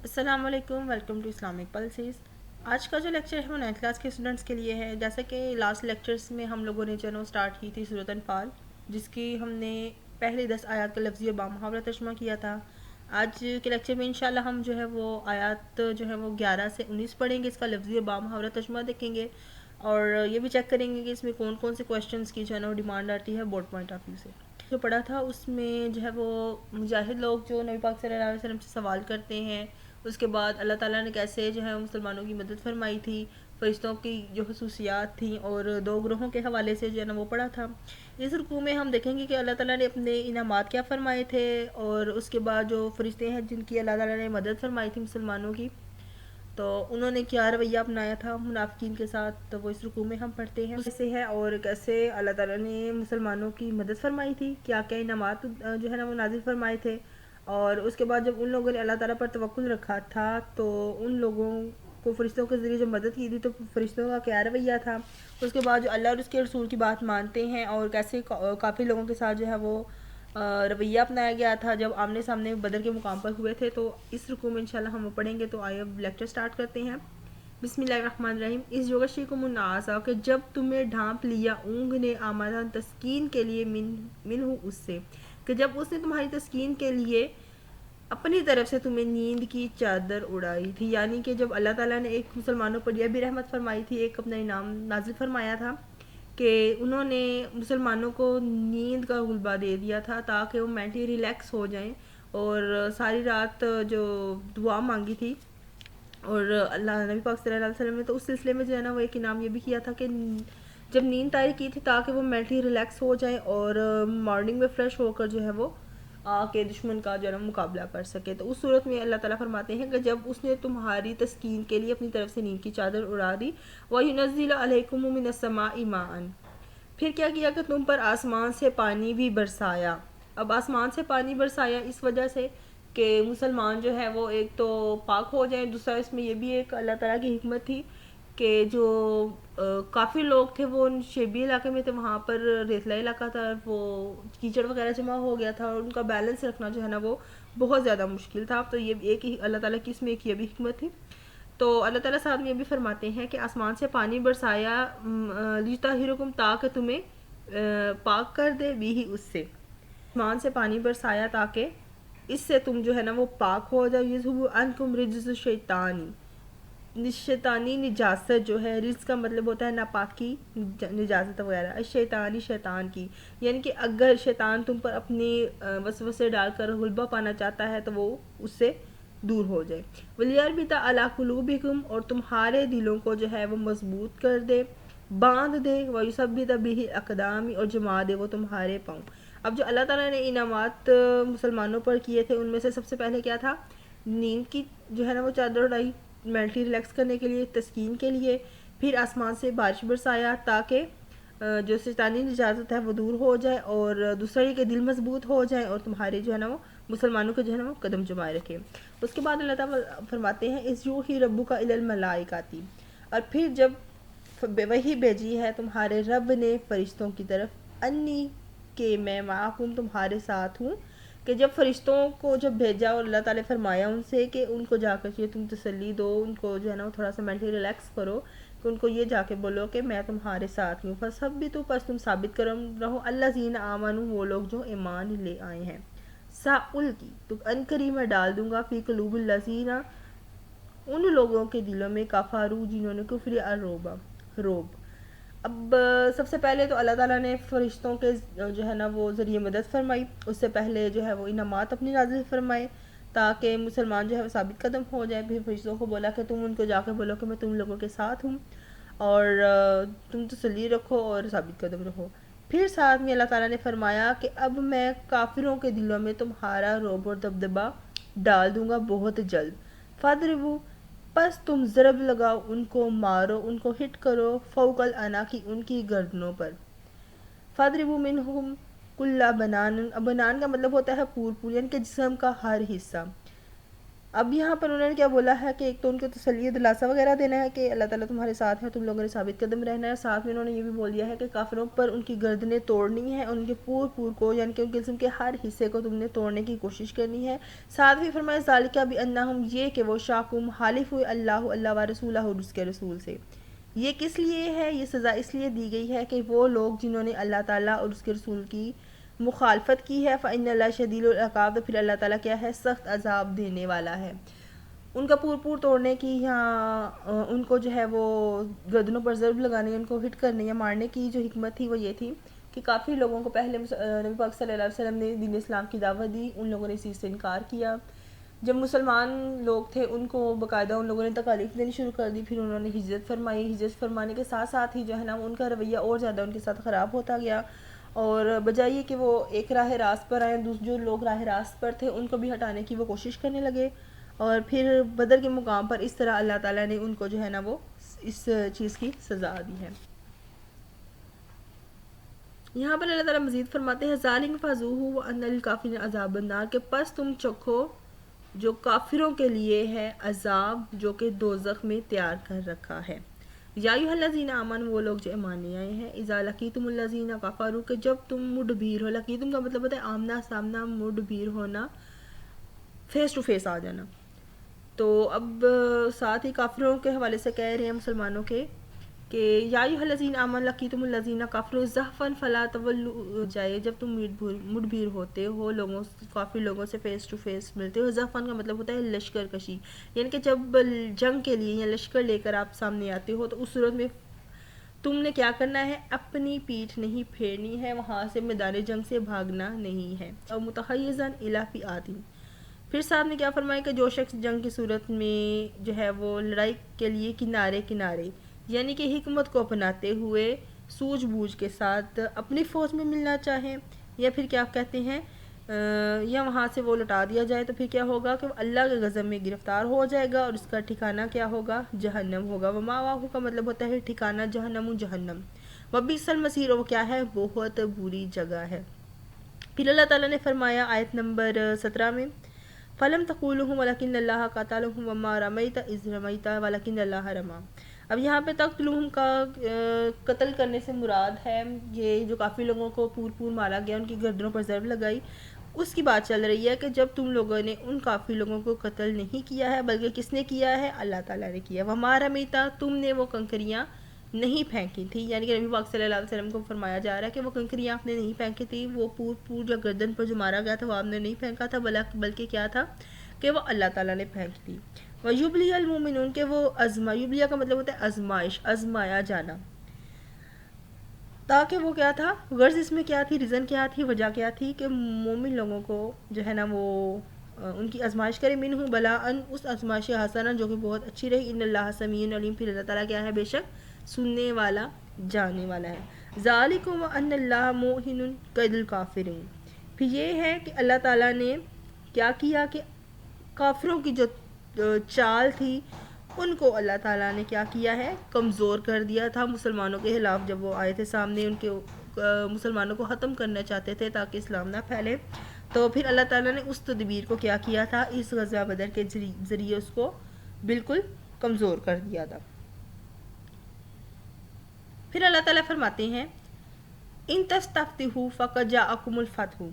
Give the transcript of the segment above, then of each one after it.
السلام علیکم، welcome to Islamic pulses. آج کا جو لیکچر ہے وہ 9th کلاس کے اسٹوڈنٹس کے لیے ہے۔ جیسا کہ لاسٹ لیکچرز میں ہم لوگوں نے جو اسٹارٹ کی تھی سورۃ انفال، جس کی ہم نے پہلے 10 آیات کا لفظی اور بامحاورہ ترجمہ کیا تھا۔ آج کے لیکچر میں انشاءاللہ ہم جو ہے وہ آیات جو ہے وہ 11 سے 19 پڑھیں گے، اس کا لفظی اور بامحاورہ ترجمہ دیکھیں گے اور یہ بھی چیک کریں گے کہ اس میں کون کون سے کویشچنس کی جو ہے نا وہ ڈیمانڈ آتی ہے بورڈ پوائنٹ آف ویو سے۔ جو پڑھا تھا اس میں جو ہے وہ مجاہد لوگ جو نبی پاک صلی اللہ علیہ وسلم سے سوال کرتے ہیں، اس کے بعد اللہ تعالیٰ نے کیسے جو ہے مسلمانوں کی مدد فرمائی تھی، فرشتوں کی جو خصوصیات تھیں، اور 2 گروہوں کے حوالے سے جو ہے نا وہ پڑھا تھا۔ اس رکوع میں ہم دیکھیں گے کہ اللہ تعالیٰ نے اپنے انعامات کیا فرمائے تھے، اور اس کے بعد جو فرشتے ہیں جن کی اللہ تعالیٰ نے مدد فرمائی تھی مسلمانوں کی، تو انہوں نے کیا رویہ اپنایا تھا منافقین کے ساتھ، تو وہ اس رکوع میں ہم پڑھتے ہیں کیسے ہے اور کیسے اللہ تعالیٰ نے مسلمانوں کی مدد فرمائی تھی، کیا کیا انعامات جو ہے نا وہ نازل فرمائے تھے، اور اس کے بعد جب ان لوگوں نے اللہ تعالیٰ پر توکل رکھا تھا تو ان لوگوں کو فرشتوں کے ذریعے جو مدد کی تھی تو فرشتوں کا کیا رویہ تھا، اس کے بعد جو اللہ اور اس کے رسول کی بات مانتے ہیں اور کیسے کافی لوگوں کے ساتھ جو ہے وہ رویہ اپنایا گیا تھا جب آمنے سامنے بدر کے مقام پر ہوئے تھے، تو اس رکوع میں انشاءاللہ ہم وہ پڑھیں گے۔ تو آئیے اب لیکچر سٹارٹ کرتے ہیں۔ بسم اللہ الرحمن الرحیم۔ اس یغشیکم النعاسا کہ جب تمہیں ڈھانپ لیا اونگ نے آمدن تسکین کے لیے منہ اس سے، کہ جب اس نے تمہاری تسکین کے لیے اپنی طرف سے تمہیں نیند کی چادر اڑائی تھی، یعنی کہ جب اللہ تعالیٰ نے ایک مسلمانوں پر یہ بھی رحمت فرمائی تھی، ایک اپنا انعام نازل فرمایا تھا کہ انہوں نے مسلمانوں کو نیند کا غلبہ دے دیا تھا تاکہ وہ مینٹلی ریلیکس ہو جائیں، اور ساری رات جو دعا مانگی تھی، اور اللہ نبی پاک صلی اللہ علیہ وسلم نے تو اس سلسلے میں جو ہے نا وہ ایک انعام یہ بھی کیا تھا کہ جب نیند طاری کی تھی تاکہ وہ مینٹلی ریلیکس ہو جائیں اور مارننگ میں فریش ہو کر جو ہے وہ آ کے دشمن کا جو ہے نا مقابلہ کر سکے۔ تو اس صورت میں اللہ تعالیٰ فرماتے ہیں کہ جب اس نے تمہاری تسکین کے لیے اپنی طرف سے نیند کی چادر اڑا دی، وَيُنَزِّلَ عَلَيْكُمُ مِنَ السَّمَاءِ مَاءً، پھر کیا کیا کہ تم پر آسمان سے پانی بھی برسایا۔ اب آسمان سے پانی برسایا اس وجہ سے کہ مسلمان جو ہے وہ ایک تو پاک ہو جائیں، دوسرا اس میں یہ بھی ایک اللہ تعالیٰ کی حکمت تھی کہ جو کافی لوگ تھے وہ شیبی علاقے میں تھے، وہاں پر ریتلا علاقہ تھا، وہ کیچڑ وغیرہ جمع ہو گیا تھا اور ان کا بیلنس رکھنا جو ہے نا وہ بہت زیادہ مشکل تھا۔ تو یہ ایک ہی اللہ تعالیٰ کی اس میں ایک یہ بھی حکمت تھی۔ تو اللہ تعالیٰ صاحب میں یہ بھی فرماتے ہیں کہ آسمان سے پانی برسایا لِیُطَہِّرَکُم تاکہ تمہیں پاک کر دے بھی اس سے، آسمان سے پانی برسایا تاکہ اس سے تم جو ہے نا وہ پاک ہو جاؤ۔ یذھب عنکم رجز الشیطانی، شیطانی نجاست جو ہے، رجز کا مطلب ہوتا ہے ناپاکی، نجاست وغیرہ، الشیطانی شیطان کی، یعنی کہ اگر شیطان تم پر اپنی وسوسے ڈال کر غلبہ پانا چاہتا ہے تو وہ اس سے دور ہو جائے۔ وَلْيَرْبِطَ عَلَىٰ قُلُوبِكُمْ، اور تمہارے دلوں کو جو ہے وہ مضبوط کر دے، باندھ دے، وَيُثَبِّتَ بِهِ الْأَقْدَامِ، اور جما دے وہ تمہارے پاؤں۔ اب جو اللہ تعالیٰ نے انعامات مسلمانوں پر کیے تھے ان میں سے سب سے پہلے کیا تھا، نیند کی جو ہے نا وہ چادر اڑائی مینٹلی ریلیکس کرنے کے لیے، تسکین کے لیے، پھر آسمان سے بارش برسایا تاکہ جو شیطانی نجاست ہے وہ دور ہو جائے، اور دوسرا یہ کہ دل مضبوط ہو جائے اور تمہارے جو ہے نا وہ مسلمانوں کے جو ہے نا وہ قدم جمائے رکھے۔ اس کے بعد اللہ تعالیٰ فرماتے ہیں اِذْ یُوحِی رَبُّکَ إِلَى الْمَلَائِکَةِ، اور پھر جب وحی بھیجی ہے تمہارے رب نے فرشتوں کی طرف، انی کہ میں معکم تمہارے ساتھ ہوں، کہ جب فرشتوں کو جب بھیجا اور اللہ تعالیٰ فرمایا ان سے کہ ان کو جا کر تم تسلی دو، ان کو جو ہے نا تھوڑا سا مینٹلی ریلیکس کرو، کہ ان کو یہ جا کے بولو کہ میں تمہارے ساتھ ہوں، فَثَبِّتُوا، پس تم ثابت کرو رہو، الذین آمنوا، وہ لوگ جو ایمان لے آئے ہیں، سألقی، تو ان قریب میں ڈال دوں گا، فی قلوب الذین، ان لوگوں کے دلوں میں، کفروا، جنہوں نے کفر، روب۔ اب سب سے پہلے تو اللہ تعالیٰ نے فرشتوں کے جو ہے نا وہ ذریعے مدد فرمائی، اس سے پہلے جو ہے وہ انعامات اپنی نازل فرمائے تاکہ مسلمان جو ہے وہ ثابت قدم ہو جائے، پھر فرشتوں کو بولا کہ تم ان کو جا کے بولو کہ میں تم لوگوں کے ساتھ ہوں، اور تم تسلی رکھو اور ثابت قدم رہو۔ پھر ساتھ میں اللہ تعالیٰ نے فرمایا کہ اب میں کافروں کے دلوں میں تمہارا رعب اور دبدبہ ڈال دوں گا بہت جلد، فَاضْرِبُوا، پس تم ضرب لگاؤ ان کو، مارو ان کو، ہٹ کرو، فوق العناق، ان کی گردنوں پر، فَاضْرِبُوا مِنْهُمْ كُلَّ بَنَانٍ، اب بنان کا مطلب ہوتا ہے پور، یعنی کہ جسم کا ہر حصہ، اب یہاں پر انہوں نے کیا بولا ہے کہ ایک تو ان کو تسلی دلاسا وغیرہ دینا ہے کہ اللہ تعالیٰ تمہارے ساتھ ہے، تم لوگوں نے ثابت قدم رہنا ہے. ساتھ میں انہوں نے یہ بھی بول دیا ہے کہ کافروں پر ان کی گردنیں توڑنی ہے، ان کے پور کو یعنی کہ ان کے جسم کے ہر حصے کو تم نے توڑنے کی کوشش کرنی ہے. ساتھ بھی فرمایا ذالکہ بانہم، یہ کہ وہ شاقوا حالف ہوئے اللہ و رسولہ، اور اس کے رسول سے. یہ کس لیے ہے؟ یہ سزا اس لیے دی گئی ہے کہ وہ لوگ جنہوں نے اللہ تعالیٰ اور اس کے رسول کی مخالفت کی ہے، فإن اللہ شدید العقاب، تو پھر اللہ تعالیٰ کیا ہے؟ سخت عذاب دینے والا ہے. ان کا پور توڑنے کی یا ان کو جو ہے وہ گردنوں پر ضرب لگانے، ان کو ہٹ کرنے یا مارنے کی جو حکمت تھی وہ یہ تھی کہ کافی لوگوں کو پہلے نبی پاک صلی اللہ علیہ وسلم نے دین اسلام کی دعوت دی، ان لوگوں نے اس چیز سے انکار کیا. جب مسلمان لوگ تھے ان کو باقاعدہ ان لوگوں نے تکالیف دینی شروع کر دی، پھر انہوں نے ہجرت فرمائی. ہجرت فرمانے کے ساتھ ساتھ ہی جو ہے نا ان کا رویہ اور زیادہ ان کے ساتھ خراب ہوتا گیا، اور بجائے کہ وہ ایک راہ راست پر آئیں، جو لوگ راہ راست پر تھے ان کو بھی ہٹانے کی وہ کوشش کرنے لگے. اور پھر بدر کے مقام پر اس طرح اللہ تعالیٰ نے ان کو جو ہے نا وہ اس چیز کی سزا دی ہے. یہاں پر اللہ تعالیٰ مزید فرماتے ہیں ذالک فذوقوا وان للکافرین عذاب النار، کہ پس تم چکھو جو کافروں کے لیے ہے عذاب جو کہ دوزخ میں تیار کر رکھا ہے. یا ایھا الذین آمنوا، وہ لوگ جو ایمان لے آئے ہیں، اذا لقیتم الذین کفروا، کہ جب تم مڈبھیر ہو. لقیتم کا مطلب ہوتا ہے آمنا سامنا، مڈبھیر ہونا فیس ٹو فیس آ جانا. تو اب ساتھ ہی کافروں کے حوالے سے کہہ رہے ہیں مسلمانوں کے کہ یا ایھا الذین آمنوا لقیتم الذین کفروا زحفا فلا تولوا، جائے جب تم مڈبھیر ہوتے ہو کافی لوگوں سے فیس ٹو فیس ملتے ہو. زحفا کا مطلب ہوتا ہے لشکر کشی، یعنی کہ جب جنگ کے لیے یا لشکر لے کر آپ سامنے آتے ہو تو اس صورت میں تم نے کیا کرنا ہے؟ اپنی پیٹھ نہیں پھیرنی ہے، وہاں سے میدان جنگ سے بھاگنا نہیں ہے. اور متحیزا الی فئات، پھر صاحب نے کیا فرمایا کہ جو شخص جنگ کی صورت میں جو ہے وہ لڑائی کے لیے کنارے یعنی کہ حکمت کو اپناتے ہوئے سوجھ بوجھ کے ساتھ اپنی فوج میں ملنا چاہیں، یا پھر کیا کہتے ہیں یا وہاں سے وہ لٹا دیا جائے، تو پھر کیا ہوگا کہ وہ اللہ کے غضب میں گرفتار ہو جائے گا، اور اس کا ٹھکانہ کیا ہوگا؟ جہنم ہوگا. ومأواہ کا مطلب ہوتا ہے ٹھکانہ جہنم. وبئس المصیر، اور وہ کیا ہے؟ بہت بری جگہ ہے. پھر اللہ تعالیٰ نے فرمایا آیت نمبر 17 میں فَلَمْ تَقْتُلُوهُمْ وَلَكِنَّ اللَّهَ قَتَلَهُمْ وَمَا رَمَيْتَ إِذْ رَمَيْتَ وَلَكِنَّ اللَّهَ رَمَى. اب یہاں پہ تقتلوہم کا قتل کرنے سے مراد ہے یہ جو کافی لوگوں کو پور مارا گیا، ان کی گردنوں پر ضرب لگائی، اس کی بات چل رہی ہے کہ جب تم لوگوں نے ان کافی لوگوں کو قتل نہیں کیا ہے بلکہ کس نے کیا ہے؟ اللہ تعالیٰ نے کیا. وَمَا رَمَيْتَ، تم نے وہ کنکریاں نہیں پھینکی تھی، یعنی کہ نبی پاک صلی اللہ علیہ وسلم کو فرمایا جا رہا ہے کہ وہ کنکریاں آپ نے نہیں پھینکی تھی، وہ پور جو گردن پر جو مارا گیا تھا وہ آپ نے نہیں پھینکا تھا، بلکہ کیا تھا کہ وہ اللہ تعالیٰ نے پھینکی تھی. وَيُبْلِيَ الْمُؤْمِنُونَ، کہ وہ یبلیہ کا مطلب ہوتا ہے آزمائش، آزمایا جانا. تاکہ وہ کیا تھا؟ غرض اس میں کیا تھی؟ ریزن کیا تھی؟ وجہ کیا تھی؟ کہ مومن لوگوں کو جو ہے نا وہ ان کی آزمائش کرے، منہ بلاءً، اس آزمائش حسنہ جو کہ بہت اچھی رہی. ان اللہ سمیع علیم، پھر اللہ تعالیٰ کیا ہے؟ بے شک سننے والا جاننے والا ہے. ذالکم وان اللہ موہن کید الکافرین، پھر یہ ہے کہ اللہ تعالیٰ نے کیا کیا کہ کافروں کی جو چال تھی ان کو اللہ تعالیٰ نے کیا کیا ہے؟ کمزور کر دیا تھا. مسلمانوں کے خلاف جب وہ آئے تھے سامنے، ان کے مسلمانوں کو ختم کرنا چاہتے تھے تاکہ اسلام نہ پھیلے، تو پھر اللہ تعالیٰ نے اس تدبیر کو کیا کیا تھا؟ اس غزوہ بدر کے ذریعے اس کو بالکل کمزور کر دیا تھا. پھر اللہ تعالیٰ فرماتے ہیں ان تستفتحوا فقد جاءکم الفتح،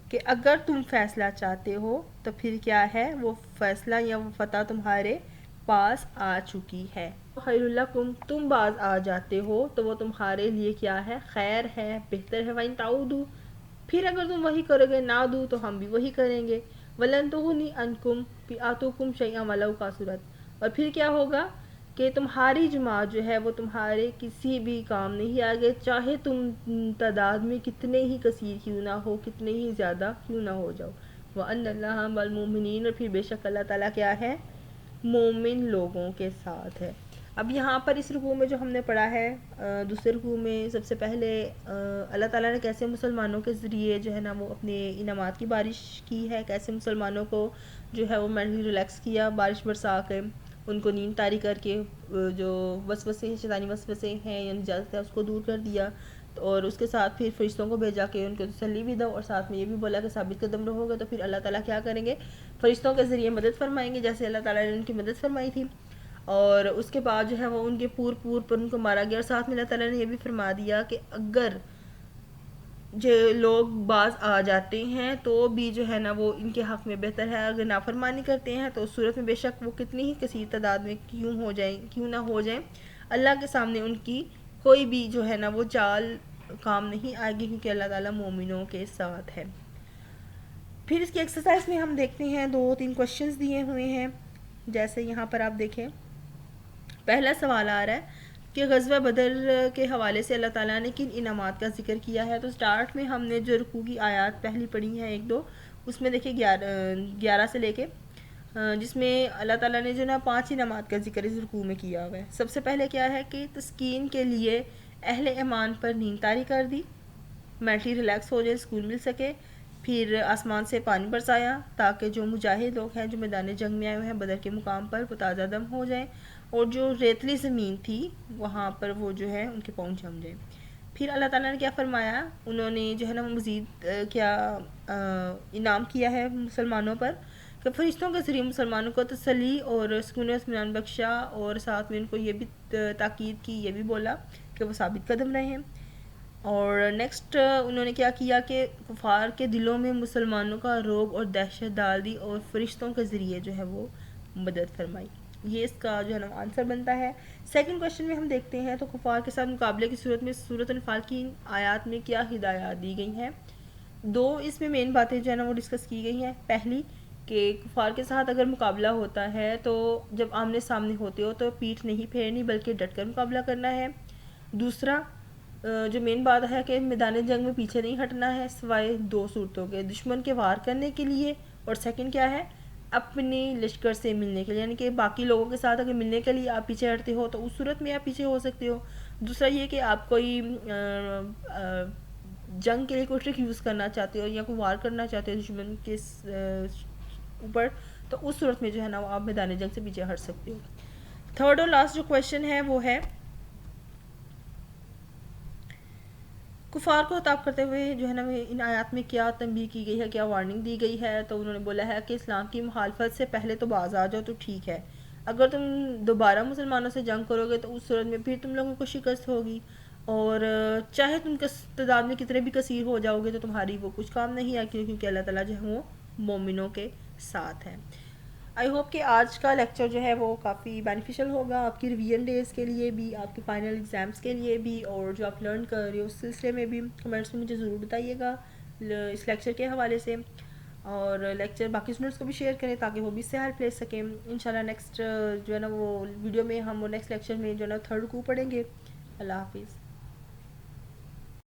کہ اگر تم فیصلہ چاہتے ہو تو پھر کیا ہے؟ وہ فیصلہ یا وہ فتح تمہارے پاس آ چکی ہے. خیر لکم، تم باز آ جاتے ہو تو وہ تمہارے لیے کیا ہے؟ خیر ہے، بہتر ہے. وَإِن تَعُودُوا، پھر اگر تم وہی کرو گے، نہ دو تو ہم بھی وہی کریں گے. وَلَن تُغْنِيَ عَنْكُمْ فِئَاتُكُمْ شَيْئًا وَلَوْ كَثُرَتْ، اور پھر کیا ہوگا کہ تمہاری جماعت جو ہے وہ تمہارے کسی بھی کام نہیں آگے، چاہے تم تعداد میں کتنے ہی کثیر کیوں نہ ہو، کتنے ہی زیادہ کیوں نہ ہو جاؤ. وَأَنَّ اللَّهَ مَعَ الْمُؤْمِنِينَ، اور پھر بے شک اللہ تعالیٰ کیا ہے؟ مومن لوگوں کے ساتھ ہے. اب یہاں پر اس رکوع میں جو ہم نے پڑھا ہے، دوسرے رکوع میں سب سے پہلے اللہ تعالیٰ نے کیسے مسلمانوں کے ذریعے جو ہے نا وہ اپنے انعامات کی بارش کی ہے، کیسے مسلمانوں کو جو ہے وہ مینٹلی ریلیکس کیا، بارش برسا کے ان کو نیند طاری کر کے جو وسوسے شیطانی وسوسے ہیں یا نجاست ہے اس کو دور کر دیا. اور اس کے ساتھ پھر فرشتوں کو بھیجا کہ ان کو تسلی بھی دو، اور ساتھ میں یہ بھی بولا کہ ثابت قدم رہو گے تو پھر اللہ تعالیٰ کیا کریں گے، فرشتوں کے ذریعے مدد فرمائیں گے جیسے اللہ تعالیٰ نے ان کی مدد فرمائی تھی. اور اس کے بعد جو ہے وہ ان کے پور پر ان کو مارا گیا، اور ساتھ میں اللہ تعالیٰ نے یہ بھی فرما دیا کہ اگر جو لوگ باز آ جاتے ہیں تو بھی جو ہے نا وہ ان کے حق میں بہتر ہے، اگر نافرمانی کرتے ہیں تو اس صورت میں بے شک وہ کتنی ہی کثیر تعداد میں کیوں نہ ہو جائیں، اللہ کے سامنے ان کی کوئی بھی جو ہے نا وہ چال کام نہیں آئے گی، کیونکہ اللہ تعالیٰ مومنوں کے ساتھ ہے. پھر اس کی ایکسرسائز میں ہم دیکھتے ہیں 2-3 کوشچنز دیے ہوئے ہیں. جیسے یہاں پر آپ دیکھیں پہلا سوال آ رہا ہے کہ غزوہ بدر کے حوالے سے اللہ تعالیٰ نے کن انعامات کا ذکر کیا ہے. تو سٹارٹ میں ہم نے جو رکوع کی آیات پہلی پڑھی ہیں 1-2، اس میں دیکھیں 11 سے لے کے جس میں اللہ تعالیٰ نے جو نا 5 انعامات کا ذکر اس رکوع میں کیا ہوا ہے. سب سے پہلے کیا ہے کہ تسکین کے لیے اہل ایمان پر نیند طاری کر دی، مینٹلی ریلیکس ہو جائے، سکون مل سکے. پھر آسمان سے پانی برسایا تاکہ جو مجاہد لوگ ہیں جو میدان جنگ میں آئے ہوئے ہیں بدر کے مقام پر وہ تازہ دم ہو جائیں، اور جو ریتلی زمین تھی وہاں پر وہ جو ہے ان کے پاؤں جم جائیں. پھر اللہ تعالیٰ نے کیا فرمایا، انہوں نے جو ہے نا مزید کیا انعام کیا ہے مسلمانوں پر کہ فرشتوں کے ذریعے مسلمانوں کو تسلی اور سکون و اطمینان بخشا، اور ساتھ میں ان کو یہ بھی تاکید کی، یہ بھی بولا کہ وہ ثابت قدم رہیں. اور نیکسٹ انہوں نے کیا کیا کہ کفار کے دلوں میں مسلمانوں کا رعب اور دہشت ڈال دی، اور فرشتوں کے ذریعے جو ہے وہ مدد فرمائی. یہ اس کا جو ہے نا آنسر بنتا ہے. سیکنڈ کوشچن میں ہم دیکھتے ہیں تو کفار کے ساتھ مقابلے کی صورت میں سورۃ الانفال کی آیات میں کیا ہدایات دی گئی ہیں. 2 اس میں مین باتیں جو ہے نا وہ ڈسکس کی گئی ہیں. پہلی کہ کفار کے ساتھ اگر مقابلہ ہوتا ہے تو جب آمنے سامنے ہوتے ہو تو پیٹھ نہیں پھیرنی بلکہ ڈٹ کر مقابلہ کرنا ہے. دوسرا جو مین بات ہے کہ میدان جنگ میں پیچھے نہیں ہٹنا ہے سوائے 2 صورتوں کے، دشمن کے وار کرنے کے لیے، اور سیکنڈ کیا ہے، اپنی لشکر سے ملنے کے لیے، یعنی کہ باقی لوگوں کے ساتھ اگر ملنے کے لیے آپ پیچھے ہٹتے ہو تو اس صورت میں آپ پیچھے ہو سکتے ہو. دوسرا یہ کہ آپ کوئی جنگ کے لیے کوئی ٹرک یوز کرنا چاہتے ہو یا کوئی وار کرنا چاہتے ہو دشمن کے اوپر، تو اس صورت میں جو ہے نا آپ میدان جنگ سے پیچھے ہٹ سکتے ہو. تھرڈ اور لاسٹ جو کویشچن ہے وہ ہے کفار کو خطاب کرتے ہوئے جو ہے نا ان آیات میں کیا تنبیہ کی گئی ہے، کیا وارننگ دی گئی ہے. تو انہوں نے بولا ہے کہ اسلام کی مخالفت سے پہلے تو باز آ جاؤ تو ٹھیک ہے، اگر تم دوبارہ مسلمانوں سے جنگ کرو گے تو اس صورت میں پھر تم لوگوں کو شکست ہوگی، اور چاہے تم تعداد میں کتنے بھی کثیر ہو جاؤ گے تو تمہاری وہ کچھ کام نہیں آئے، کیونکہ اللہ تعالیٰ جو ہے وہ مومنوں کے ساتھ ہے. آئی ہوپ کہ آج کا لیکچر جو ہے وہ کافی بینیفیشل ہوگا آپ کی ریویژن ڈیز کے لیے بھی، آپ کے فائنل ایگزامس کے لیے بھی، اور جو آپ لرن کر رہے ہو اس سلسلے میں بھی. کمنٹس میں مجھے ضرور بتائیے گا اس لیکچر کے حوالے سے، اور لیکچر باقی اسٹوڈنٹس کو بھی شیئر کریں تاکہ وہ بھی اس سے ہیلپ لے سکیں. انشاءاللہ نیکسٹ جو ہے نا وہ ویڈیو میں ہم وہ نیکسٹ لیکچر میں جو ہے نا 3rd کو پڑھیں گے. اللہ حافظ.